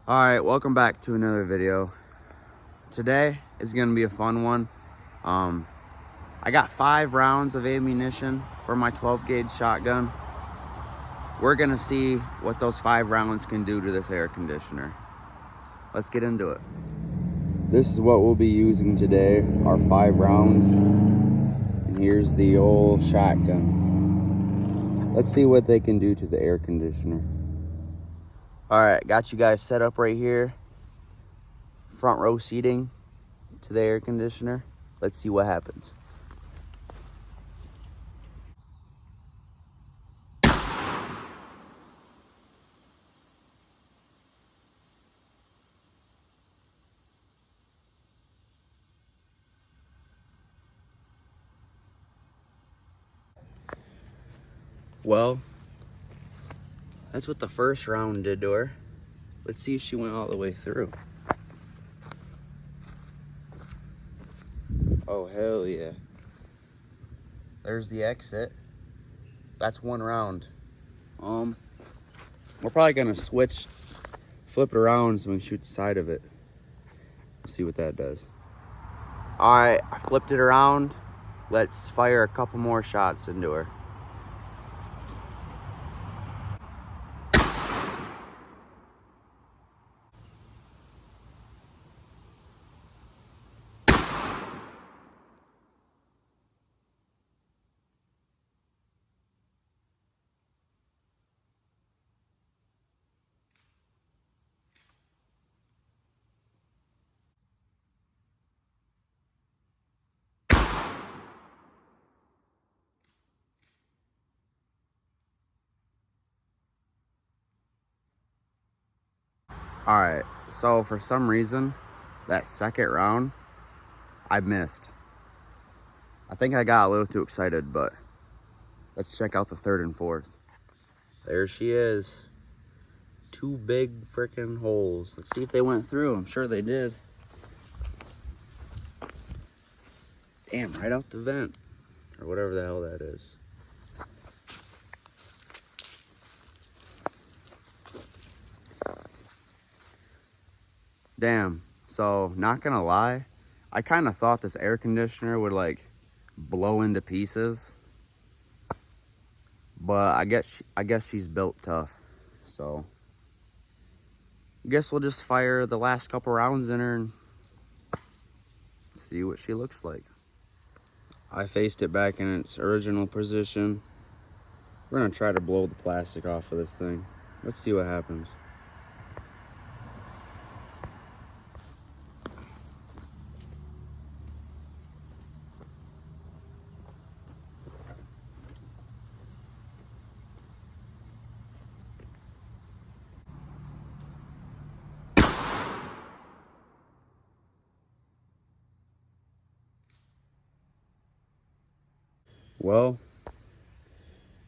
All right, welcome back to another video. Today is gonna be a fun one. I got 5 rounds of ammunition for my 12 gauge shotgun. We're gonna see what those 5 rounds can do to this air conditioner. Let's get into it. This is what we'll be using today, our 5 rounds. And here's the old shotgun. Let's see what they can do to the air conditioner. All right, got you guys set up right here. Front row seating to the air conditioner. Let's see what happens. Well, that's what the first round did to her. Let's see if she went all the way through. Oh, hell yeah. There's the exit. That's 1 round. We're probably gonna flip it around so we can shoot the side of it. See what that does. All right, I flipped it around. Let's fire a couple more shots into her. All right, so for some reason, that second round, I missed. I think I got a little too excited, but let's check out the third and fourth. There she is. 2 big freaking holes. Let's see if they went through. I'm sure they did. Damn, right out the vent. Or whatever the hell that is. Damn. So, not gonna lie, I kind of thought this air conditioner would like blow into pieces. But I guess she's built tough. So, I guess we'll just fire the last couple rounds in her and see what she looks like. I faced it back in its original position. We're gonna try to blow the plastic off of this thing. Let's see what happens. Well,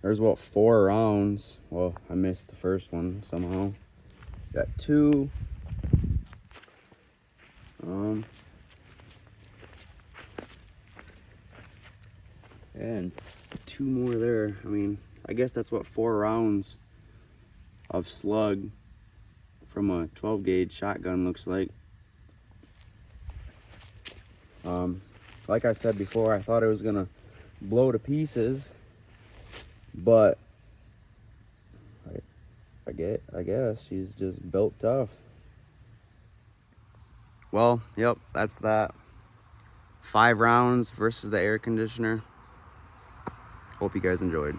there's what, 4 rounds. Well, I missed the first one somehow. Got 2. And 2 more there. I mean, I guess that's what 4 rounds of slug from a 12 gauge shotgun looks like. Like I said before, I thought it was gonna blow to pieces, but I guess she's just built tough. Well, yep, that's that. 5 rounds versus the air conditioner. Hope you guys enjoyed.